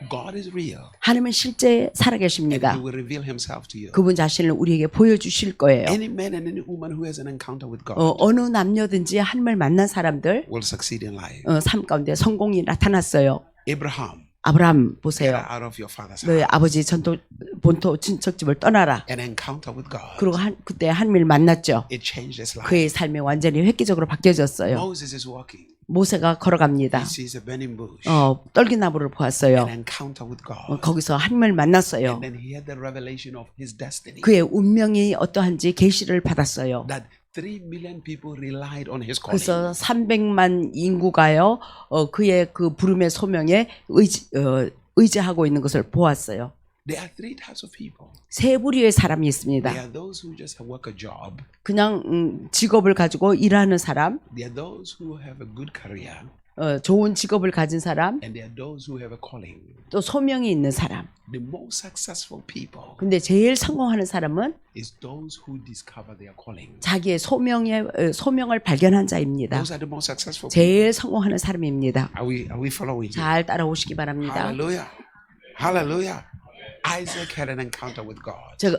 A: God is real.
B: 하나님은 실제
A: And
B: 살아계십니다.
A: He will reveal Himself to you.
B: 그분 자신을 우리에게 보여주실 거예요.
A: Any man and any woman who has an encounter with God
B: 어느 남녀든지 하나님을 만난 사람들
A: will succeed in life.
B: 삶 가운데 성공이 나타났어요.
A: Abraham
B: 아브라함
A: Get
B: 보세요.
A: out of your father's
B: 너의
A: house.
B: 아버지 본토 친척집을 떠나라.
A: An encounter with God.
B: 그리고 그때 하나님을 만났죠.
A: It changed his life.
B: 그의 삶이 완전히 획기적으로 바뀌어졌어요.
A: Moses is walking.
B: 모세가 걸어갑니다.
A: He sees a burning bush.
B: 떨기나무를 보았어요.
A: An encounter with God.
B: 거기서 하나님을 만났어요.
A: And then he had the revelation of his destiny.
B: 그의 운명이 어떠한지 계시를 받았어요.
A: That 3 million people relied on his calling.
B: 그래서 300만 인구가요, 그의 그 부름의 소명에 의지하고 있는 것을 보았어요.
A: There are 3 types of people.
B: 세 부류의 사람이
A: There
B: 있습니다.
A: are those who just work a job.
B: 그냥 직업을 가지고 일하는 사람,
A: There are those who have a good career.
B: 좋은 직업을 가진 사람,
A: And there are those who have a calling.
B: 또 소명이 있는 사람.
A: The most successful people
B: 근데 제일 성공하는 사람은
A: is those who discover their calling.
B: 자기의 소명을 발견한 자입니다.
A: Those are the most successful people.
B: 제일 성공하는 사람입니다.
A: Are we following you?
B: 잘 따라오시기 바랍니다.
A: Hallelujah. Hallelujah. Isaac had an encounter with God.
B: 제가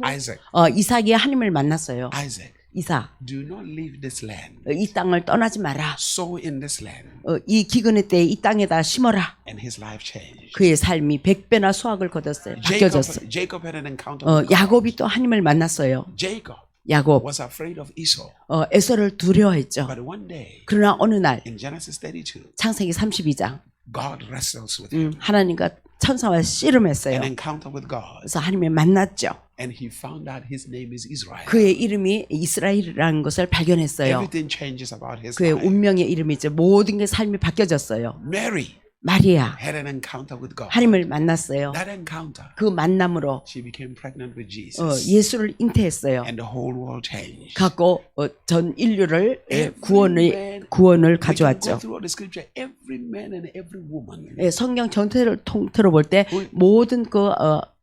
A: Isaac.
B: 이삭이 하나님을 만났어요.
A: Isaac.
B: 이삭,
A: Do not leave this land.
B: 이 땅을 떠나지 마라.
A: Sow in this land.
B: 이 기근의 때에 이 땅에다 심어라.
A: And his life changed.
B: 그의 삶이 100배나 수확을 거뒀어요. 바뀌어졌어요.
A: Jacob had an encounter with God.
B: 야곱이 또 하나님을 만났어요.
A: Jacob
B: 야곱,
A: was afraid of Esau.
B: 에서를 두려워했죠.
A: But one day,
B: 그러나 어느 날
A: in Genesis 32,
B: 창세기 32장
A: God wrestles with him.
B: 하나님과 천사와 씨름했어요.
A: An encounter with God.
B: 그래서 하나님을 만났죠.
A: And he found out his name is Israel.
B: 그의 이름이 이스라엘이라는 것을 발견했어요.
A: Everything changes about his
B: 그의
A: life.
B: 운명의 이름이죠. 모든 게 삶이 바뀌어졌어요.
A: Mary
B: 마리아,
A: had an encounter with God.
B: 하나님을 만났어요.
A: That encounter,
B: 그 만남으로
A: she became pregnant with Jesus.
B: 예수를 잉태했어요.
A: And the whole world changed.
B: 갖고 전 인류를 구원을
A: We can go
B: 가져왔죠.
A: through all the scripture. Every man and every woman
B: 성경 전체를 통틀어 볼 때 모든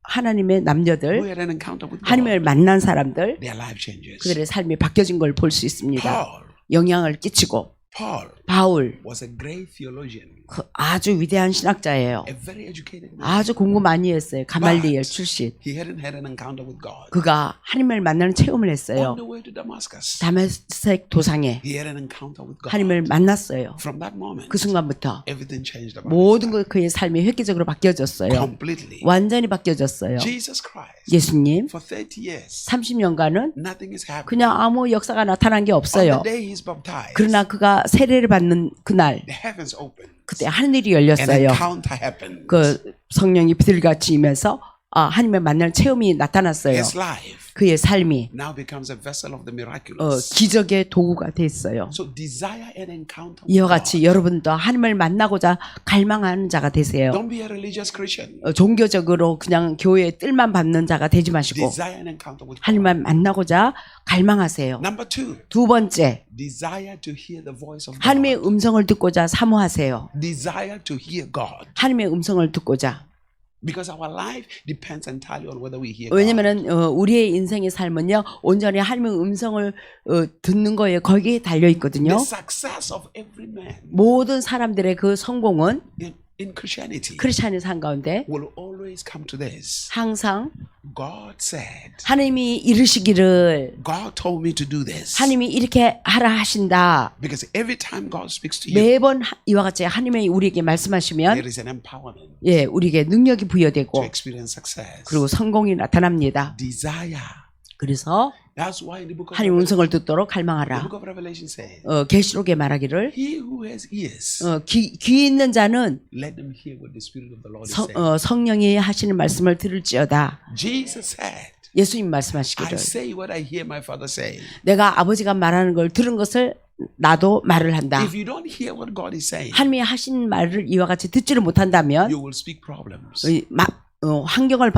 B: 하나님의
A: who
B: 남녀들,
A: had an encounter with God,
B: 하나님을 만난 사람들,
A: their life changes.
B: 그들의 삶이 바뀌어진 걸 볼 수 있습니다.
A: Paul
B: 영향을 끼치고 바울
A: was a great theologian,
B: 아주 위대한 신학자예요.
A: a very educated man.
B: 아주 공부 많이 했어요. 가말리엘 출신.
A: He hadn't had an encounter with God.
B: 그가 하나님을 만나는 체험을 했어요.
A: On the way to Damascus,
B: 다메섹 도상에
A: he had an encounter with God.
B: 하나님을 만났어요.
A: From that moment,
B: 그 순간부터
A: everything changed about
B: 모든
A: his
B: 것 그의 삶이 획기적으로 바뀌어졌어요.
A: life. Completely.
B: 완전히 바뀌어졌어요.
A: Jesus Christ,
B: 예수님
A: for 30 years,
B: 30년간은
A: nothing is happening.
B: 그냥 아무 역사가 나타난 게
A: On
B: 없어요.
A: the day he's baptized,
B: 그러나 그가 세례를 받는 그날
A: the heavens opened.
B: 그때 하늘이
A: An
B: 열렸어요.
A: encounter happened.
B: 그 성령이 비둘기같이 임해서 하나님을 만나는 체험이 나타났어요.
A: His life
B: 그의 삶이
A: now becomes a vessel of the miraculous.
B: 기적의 도구가 됐어요.
A: So desire an encounter with
B: 이와
A: God.
B: 같이 여러분도 하나님을 만나고자 갈망하는 자가 되세요.
A: Don't be a religious Christian.
B: 종교적으로 그냥 교회에 뜰만 받는 자가 되지 마시고
A: Desire an encounter with God.
B: 하나님을 만나고자 갈망하세요.
A: Number 2,
B: 두 번째,
A: desire to hear the voice of
B: 하나님의
A: God.
B: 음성을 듣고자 사모하세요.
A: Desire to hear God.
B: 하나님의 음성을 듣고자.
A: Because our life depends entirely on whether we hear God.
B: 왜냐면은 우리의 인생의 삶은요 온전히 하나님의 음성을 듣는 거에 거기에 달려 있거든요.
A: The success of every man
B: 모든 사람들의 그 성공은
A: in Christianity
B: 크리스찬의 삶 가운데
A: will always come to this.
B: 항상
A: God said,
B: 하나님이 이르시기를
A: God told me to do this.
B: 하나님이 이렇게 하라 하신다.
A: Because every time God speaks to you,
B: 매번 이와 같이 하나님이 우리에게 말씀하시면
A: there is an empowerment
B: 우리에게 능력이
A: to
B: 부여되고
A: experience success.
B: 그리고 성공이 나타납니다.
A: Desire.
B: 그래서
A: That's why in the book of
B: 하나님
A: Revelation,
B: 음성을 듣도록
A: the
B: 갈망하라.
A: book of Revelation says,
B: 계시록에 말하기를
A: he who has ears,
B: 귀 있는 자는
A: let them hear what the Spirit of the Lord is saying.
B: 성령이 하시는 말씀을 들을지어다.
A: Jesus said,
B: 예수님
A: I
B: 말씀하시기를
A: say what I hear my Father say.
B: 내가 아버지가 말하는 걸 들은 것을 나도 말을 한다.
A: If you don't hear what God is saying,
B: 하나님이 하신 말을 이와 같이 듣지를 못한다면
A: you will speak problems.
B: 환경을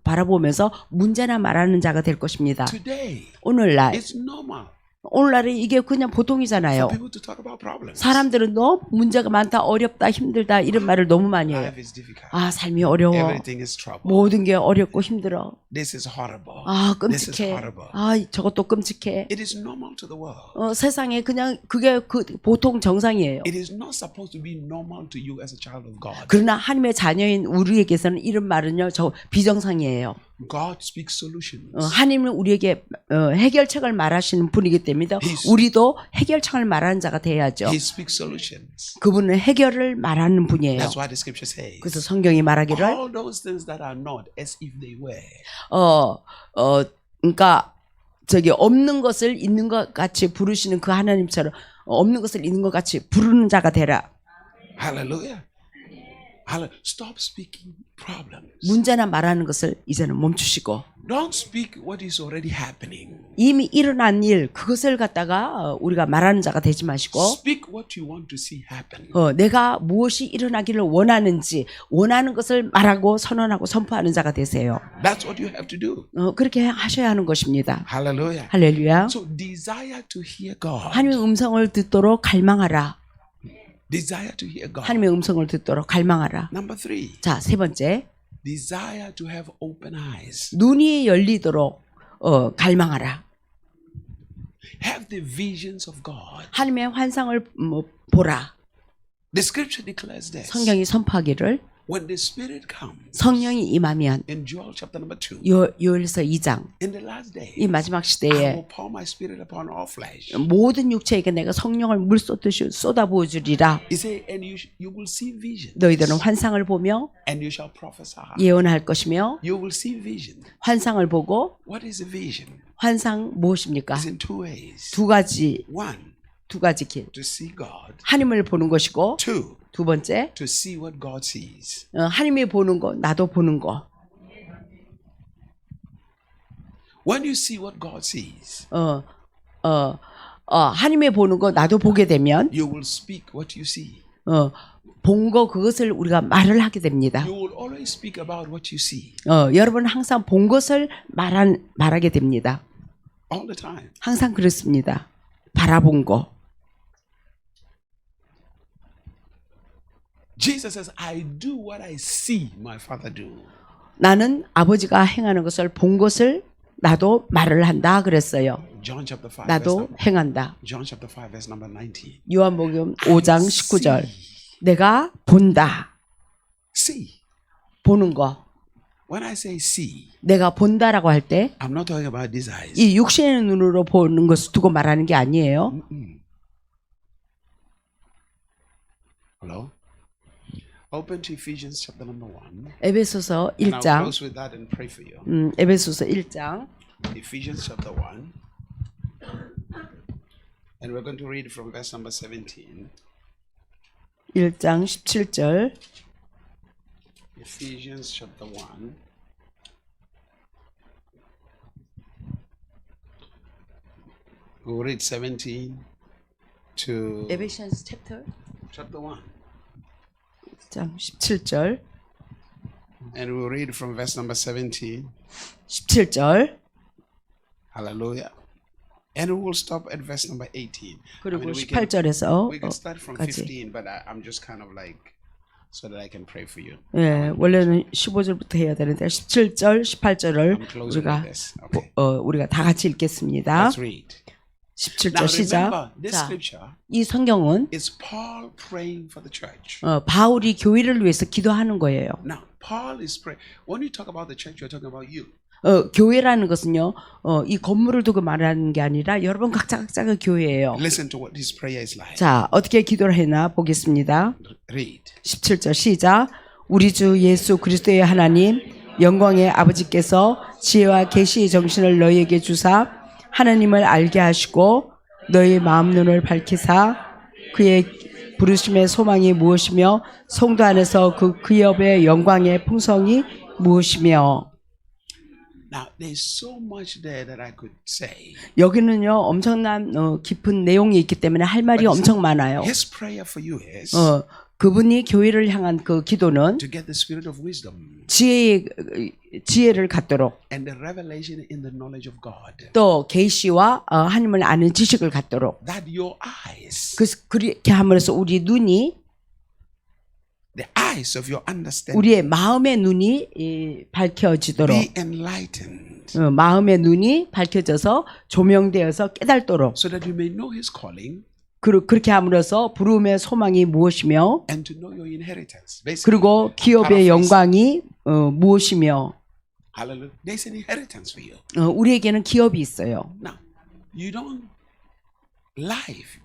B: 바라보면서 문제나 말하는 자가 될 것입니다.
A: Today,
B: 오늘날
A: it's normal
B: 오늘날에 이게 그냥 보통이잖아요.
A: for people to talk about problems.
B: 사람들은 너무 문제가 많다, 어렵다, 힘들다 이런 말을 너무 많이 해요.
A: Life is difficult.
B: 삶이 어려워.
A: Everything is trouble.
B: 모든 게 어렵고 힘들어.
A: This is horrible. This is
B: 끔찍해.
A: horrible.
B: 저것도 끔찍해.
A: It is normal to the world.
B: 세상에 그냥 그게 보통 정상이에요.
A: It is not supposed to be normal to you as a child of God.
B: 그러나 하나님의 자녀인 우리에게서는 이런 말은요, 저 비정상이에요.
A: God speaks solutions.
B: 하나님은 우리에게 해결책을 말하시는 분이기 때문에 우리도 해결책을 말하는 자가 돼야죠.
A: He speaks solutions.
B: 그분은 해결을 말하는 분이에요.
A: That's why the scripture says,
B: 그래서 성경이 말하기를
A: all those things that are not as if they were.
B: 그러니까 저기 없는 것을 있는 것 같이 부르시는 그 하나님처럼 없는 것을 있는 것 같이 부르는 자가 되라.
A: Hallelujah. Stop speaking problems.
B: 문제나 말하는 것을 이제는 멈추시고
A: Don't speak what is already happening.
B: 이미 일어난 일 그것을 갖다가 우리가 말하는 자가 되지 마시고
A: Speak what you want to see happen.
B: 내가 무엇이 일어나기를 원하는지 원하는 것을 말하고 선언하고 선포하는 자가 되세요.
A: That's what you have to do.
B: 그렇게 하셔야 하는 것입니다.
A: Hallelujah.
B: 할렐루야.
A: So desire to hear God.
B: 하나님의 음성을 듣도록 갈망하라.
A: Desire to hear God.
B: 하나님의 음성을 듣도록 갈망하라.
A: Number 3.
B: 자, 세 번째.
A: Desire to have open eyes.
B: 눈이 열리도록 갈망하라.
A: Have the visions of God.
B: 하나님의 환상을 보라.
A: The scripture declares this.
B: 성경이 선포하기를
A: When the Spirit comes.
B: 성령이 임하면
A: In Joel chapter number 2.
B: 요엘서 2장
A: In the last days.
B: 이 마지막
A: I
B: 시대에
A: will pour my spirit upon all flesh.
B: 모든 육체에게 내가 성령을 물 쏟듯이 쏟아부어 주리라.
A: He said, and you will see visions.
B: 너희들은 환상을 보며
A: And you shall prophesy.
B: 예언할 것이며
A: You will see vision.
B: 환상을 보고
A: What is a vision?
B: 환상 무엇입니까?
A: It's in two ways.
B: 두 가지 길.
A: To see God.
B: 하나님을 보는 것이고
A: Two,
B: 두 번째
A: to see what God sees.
B: 하나님이 보는 거 나도 보는 거.
A: When you see what God sees,
B: 하나님이 보는 거 나도 보게 되면
A: you will speak what you see.
B: 본 거 그것을 우리가 말을 하게 됩니다.
A: You will always speak about what you see.
B: 여러분 항상 본 것을 말하게 됩니다.
A: All the time.
B: 항상 그렇습니다. 바라본 거.
A: Jesus says, I do what I see my Father do.
B: 나는 아버지가 행하는 것을 본 것을 나도 말을 한다 그랬어요.
A: John chapter 5.
B: 나도 행한다.
A: John chapter 5 verse number 19.
B: 요한복음 5장 19절. 내가 본다.
A: See.
B: 보는 거.
A: When I say see,
B: 내가 본다라고 할 때
A: I'm not talking about these eyes.
B: 이 육신의 눈으로 보는 것을 두고 말하는 게 아니에요.
A: Hello? Open to Ephesians chapter number 1.
B: 에베소서
A: And I'll
B: 1장.
A: close with that and pray for you.
B: 에베소서 1장.
A: Ephesians chapter 1. And we're going to read from verse number 17.
B: 1장 17절.
A: Ephesians chapter 1. We'll read 17 to
B: 에베시안스 챕터
A: chapter 1.
B: 1장 17절.
A: And we'll read from verse number 17.
B: 17절.
A: Hallelujah. And we will stop at verse number 18.
B: 그리고
A: we can
B: 18절에서
A: start from 15, but I'm just kind of like so that I can pray for you.
B: 예, 원래는 15절부터 해야 되는데 17절, 18절을
A: I'm closing
B: 우리가
A: with this. Okay.
B: 우리가 다 같이 읽겠습니다.
A: Let's read.
B: 17절
A: Now
B: 시작.
A: remember, this
B: 자,
A: scripture
B: 이 성경은
A: is Paul praying for the church.
B: 바울이 교회를 위해서 기도하는 거예요.
A: Now, Paul is praying. When you talk about the church, you're talking about you.
B: 교회라는 것은요, 이 건물을 두고 말하는 게 아니라 여러분 각자가 교회예요.
A: Listen to what his prayer is like.
B: 자, 어떻게 기도를 했나 보겠습니다.
A: Read.
B: 17절 시작. 우리 주 예수 그리스도의 하나님, 영광의 아버지께서 지혜와 계시의 정신을 너희에게 주사 하나님을 알게 하시고 너희 마음 눈을 밝히사 그의 부르심의 소망이 무엇이며 성도 안에서 그 기업의 영광의 풍성이 무엇이며.
A: Now, there's so much there that I could say.
B: 여기는요 엄청난 깊은 내용이 있기 때문에 할 말이 엄청 많아요.
A: His prayer for you is
B: 그분이 교회를 향한 그 기도는
A: to get the spirit of wisdom
B: 지혜를 갖도록
A: and the revelation in the knowledge of God.
B: 또 계시와 하나님을 아는 지식을 갖도록
A: That your eyes,
B: 그렇게 함으로써 우리 눈이
A: the eyes of your understanding,
B: 우리의 마음의 눈이 밝혀지도록
A: be enlightened,
B: 마음의 눈이 밝혀져서 조명되어서 깨달도록
A: so that you may know His calling
B: 그렇게 함으로써 부름의 소망이 무엇이며
A: and to know your inheritance. Basically,
B: 그리고 기업의 영광이 무엇이며
A: Hallelujah. There's an inheritance for you.
B: 우리에게는 기업이 있어요.
A: Now, you don't life.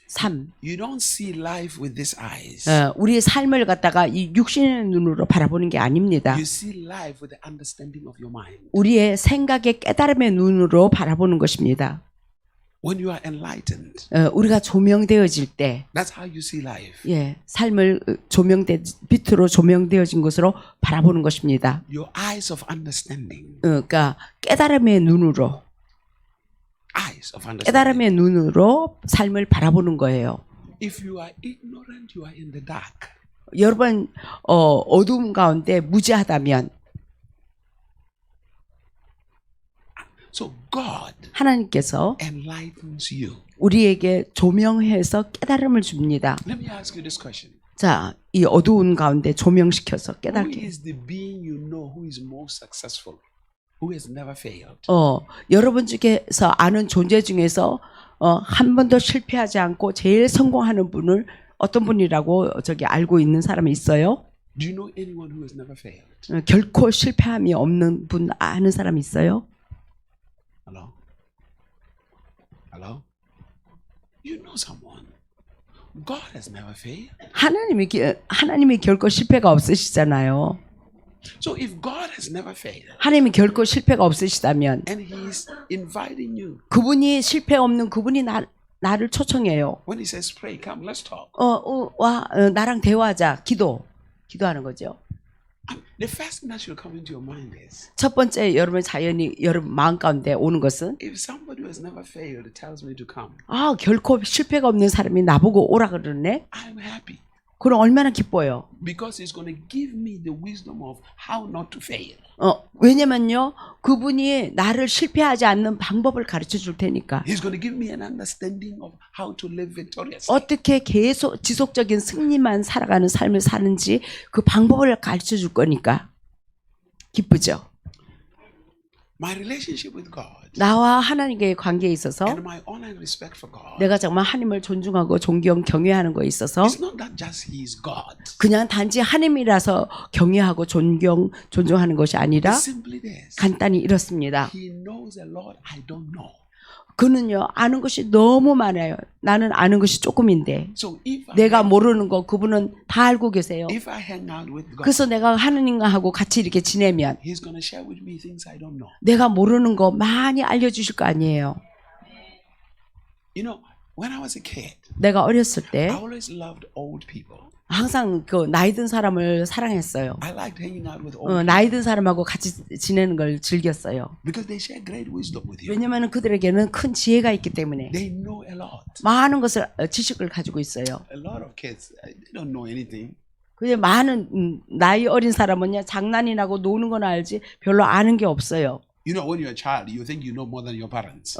B: 삶.
A: You don't see life with these eyes.
B: 우리의 삶을 갖다가 이 육신의 눈으로 바라보는 게 아닙니다.
A: You see life with the understanding of your mind.
B: 우리의 생각의 깨달음의 눈으로 바라보는 것입니다.
A: When you are enlightened,
B: 우리가 조명되어질 때,
A: that's how you see life.
B: 예, 삶을 빛으로 조명되어진 것으로 바라보는 것입니다.
A: Your eyes of understanding.
B: 그러니까 깨달음의 눈으로,
A: Eyes of understanding.
B: 깨달음의 눈으로 삶을 바라보는 거예요.
A: If you are ignorant, you are in the dark.
B: 여러분 어두움 가운데 무지하다면,
A: So God
B: 하나님께서
A: enlightens you.
B: 우리에게 조명해서 깨달음을 줍니다.
A: Let me ask you this question.
B: 자, 이 어두운 가운데 조명시켜서
A: Who
B: 깨닫게.
A: is the being you know who is most successful? Who has never failed?
B: 여러분 중에서 아는 존재 중에서 한 번도 실패하지 않고 제일 성공하는 분을 어떤 분이라고 저기 알고 있는 사람이 있어요?
A: Do you know anyone who has never failed?
B: 결코 실패함이 없는 분 아는 사람 있어요?
A: Hello? Hello? You know someone. God has never failed.
B: 하나님이 결코 실패가 없으시잖아요.
A: So if God has never failed
B: 하나님이 결코 실패가 없으시다면
A: and He's inviting you,
B: 그분이 실패 없는 그분이 나를 초청해요.
A: when He says pray, come, let's talk.
B: 나랑 대화하자. 기도하는 거죠.
A: The first thing that should come into your mind is
B: 첫 번째 여러분 자연이 여러분 마음 가운데 오는 것은
A: if somebody who has never failed tells me to come,
B: 결코 실패가 없는 사람이 나보고 오라 그러네.
A: I'm happy
B: 그럼 얼마나 기뻐요.
A: because He's going to give me the wisdom of how not to fail.
B: 왜냐면요 그분이 나를 실패하지 않는 방법을 가르쳐 줄 테니까.
A: He's going to give me an understanding of how to live victoriously.
B: 어떻게 계속 지속적인 승리만 살아가는 삶을 사는지 그 방법을 가르쳐 줄 거니까 기쁘죠.
A: My relationship with God
B: 나와 하나님과의 관계에 있어서
A: and my honor and respect for God
B: 내가 정말 하나님을 존중하고 경외하는 거에 있어서
A: it's not that just He is God.
B: 그냥 단지 하나님이라서 경외하고 존중하는 것이 아니라
A: It's simply this.
B: 간단히 이렇습니다.
A: He knows a lot I don't know.
B: 그는요 아는 것이 너무 많아요. 나는 아는 것이 조금인데
A: So if
B: 내가 모르는 거 그분은 다 알고 계세요.
A: I hang out with God,
B: 그래서 내가 하나님과 하고 같이 이렇게 지내면
A: He's going to share with me things I don't know.
B: 내가 모르는 거 많이 알려주실 거 아니에요.
A: You know, when I was a kid,
B: 내가 어렸을
A: I
B: 때
A: always loved old people.
B: 항상 그 나이 든 사람을 사랑했어요.
A: I liked hanging out with old people
B: 나이 든 사람하고 같이 지내는 걸 즐겼어요.
A: because they share great wisdom with you.
B: 왜냐하면 그들에게는 큰 지혜가 있기 때문에
A: They know a lot.
B: 많은 것을 지식을 가지고 있어요.
A: A lot of kids, they don't know anything.
B: 근데 많은 나이 어린 사람은요 장난이 나고 노는 건 알지 별로 아는 게 없어요.
A: You know, when you're a child, you think you know more than your parents.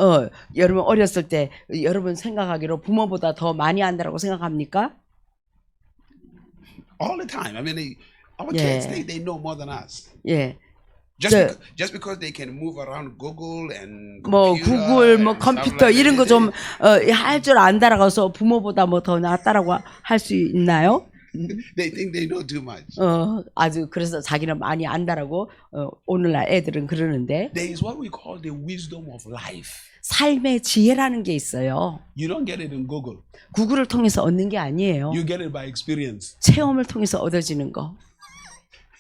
B: 여러분 어렸을 때 여러분 생각하기로 부모보다 더 많이 안다라고 생각합니까?
A: All the time. I mean, our
B: Yeah.
A: kids think they know more than us.
B: 예.
A: Just because they can move around Google and
B: 뭐
A: computer
B: 구글 뭐
A: and stuff
B: 컴퓨터
A: like
B: 이런 거
A: that,
B: 좀 할 줄 안다라고서 부모보다 뭐 더 낫다라고 할 수 있나요?
A: they think they know too much.
B: 아주 그래서 자기는 많이 안다라고 오늘날 애들은 그러는데
A: There is what we call the wisdom of life.
B: 삶의 지혜라는 게 있어요.
A: You don't get it in Google.
B: 구글을 통해서 얻는 게 아니에요.
A: You get it by experience.
B: 체험을 통해서 얻어지는 거.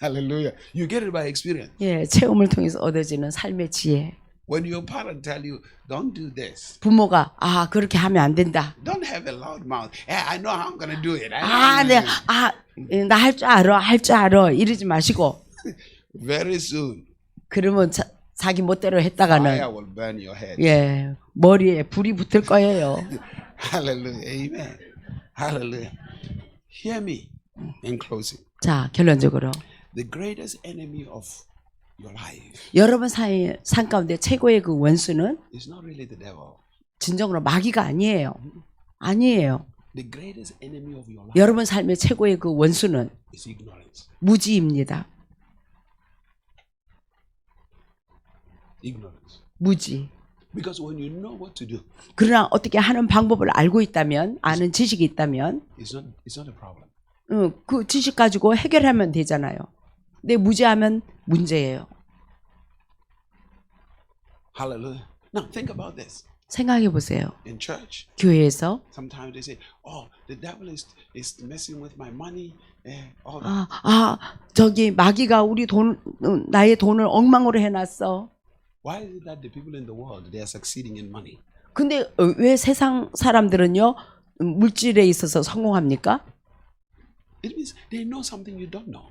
A: Hallelujah. You get it by experience.
B: 예, 체험을 통해서 얻어지는 삶의 지혜.
A: When your parents tell you, don't do this.
B: 부모가 그렇게 하면 안 된다.
A: Don't have a loud mouth. Yeah, I know how I'm going to do it.
B: 나 할 줄 알아. 이러지 마시고.
A: Very soon,
B: 그러면 자기 멋대로 했다가는
A: fire will burn your head.
B: 예, 머리에 불이 붙을 거예요.
A: Hallelujah. Amen. Hallelujah. Hear me in closing.
B: 자, 결론적으로
A: The greatest enemy of your life
B: 여러분 삶 가운데 최고의 그 원수는
A: is not really the devil.
B: 진정으로 마귀가 아니에요. 아니에요.
A: The greatest enemy of your life
B: 여러분 삶의 최고의 그 원수는
A: is ignorance.
B: 무지입니다.
A: Ignorance.
B: 무지.
A: Because when you know what to do,
B: 그러나 어떻게 하는 방법을 알고 있다면, 아는 지식이 있다면,
A: it's not a problem.
B: 그 지식 가지고 해결하면 되잖아요. 근데 무지하면 문제예요.
A: Hallelujah. Now think about this.
B: 생각해 보세요.
A: In church,
B: 교회에서
A: sometimes they say, "Oh, the devil is messing with my money." All that.
B: 저기 마귀가 나의 돈을 엉망으로 해놨어.
A: Why is it that the people in the world they are succeeding in money?
B: 근데 왜 세상 사람들은요 물질에 있어서 성공합니까?
A: It means they know something you don't know.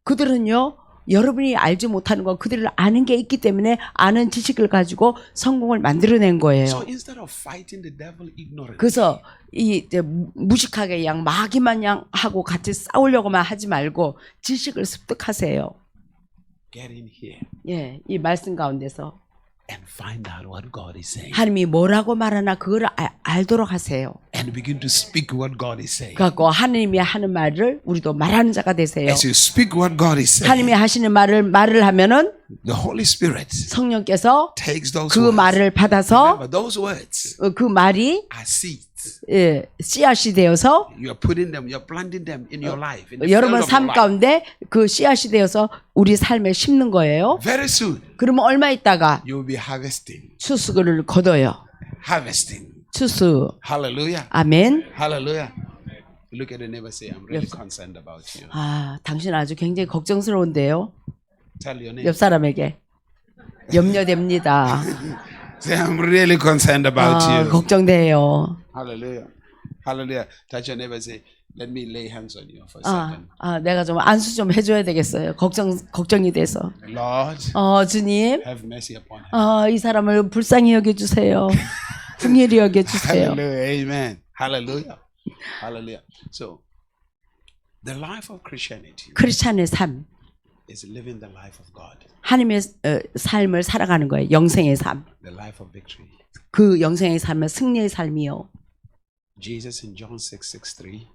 B: 그들은요 여러분이 알지 못하는 거 그들을 아는 게 있기 때문에 아는 지식을 가지고 성공을 만들어낸 거예요.
A: So instead of fighting the devil ignorantly,
B: 그래서 이제 무식하게 그냥 마귀마냥 하고 같이 싸우려고만 하지 말고 지식을 습득하세요.
A: get in here
B: 예, 이 말씀 가운데서
A: and find out what God is saying,
B: 하나님이 뭐라고 말하나 그걸 알도록 하세요.
A: and begin to speak what God is saying.
B: 그래서 하나님이 하는 말을 우리도 말하는 자가 되세요.
A: As you speak what God is
B: 하나님이
A: saying,
B: 하시는 말을 하면은
A: the Holy Spirit
B: 성령께서
A: takes those
B: 그
A: words.
B: 말을 받아서
A: Remember, those words
B: 그 말이
A: are seeds.
B: 씨앗이 되어서
A: You are putting them, you are planting them in your life. In the field
B: 여러분
A: of
B: 삶
A: your life.
B: 가운데 그 씨앗이 되어서 우리 삶에 심는 거예요.
A: Very soon,
B: 그러면 얼마 있다가
A: you will be harvesting.
B: 추수를 거둬요.
A: Harvesting.
B: 추수.
A: Hallelujah.
B: 아멘.
A: Hallelujah. Look at the neighbor. Say, I'm really concerned about you.
B: 당신 아주 굉장히 걱정스러운데요.
A: Tell your neighbor.
B: 옆 사람에게 염려됩니다.
A: Say, I'm really concerned about you.
B: 걱정돼요.
A: Hallelujah. Hallelujah. Touch your neighbor. Say, let me lay hands on you for a second.
B: 내가 좀 안수 좀 해줘야 되겠어요. 걱정이 돼서.
A: Lord,
B: 주님,
A: have mercy upon him.
B: 이 사람을 불쌍히 여겨주세요. 긍휼히 여겨주세요.
A: Hallelujah. Amen. Hallelujah. Hallelujah. So, the life of Christianity
B: 크리스찬의 삶,
A: is living the life of God.
B: 하나님의 삶을 살아가는 거예요. 영생의 삶.
A: The life of victory.
B: 그 영생의 삶은 승리의 삶이요.
A: Jesus in John 6:63.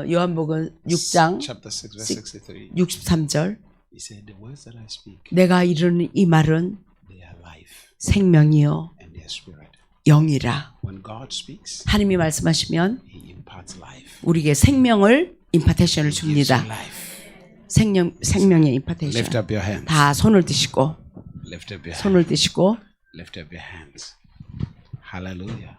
B: 요한복음 6장
A: Chapter 6, verse 63.
B: 63절.
A: He said, the words that I speak,
B: 내가 이르는 이 말은
A: they are life
B: 생명이요
A: and they are spirit.
B: 영이라.
A: When God speaks,
B: 하나님이 말씀하시면
A: He imparts life.
B: 우리에게 생명을 임파테이션을
A: He gives
B: 줍니다.
A: you life.
B: 생명의 임파테이션.
A: Lift up your hands.
B: 다 손을 드시고
A: Lift up your hands.
B: 손을 드시고
A: Lift up your hands. Hallelujah.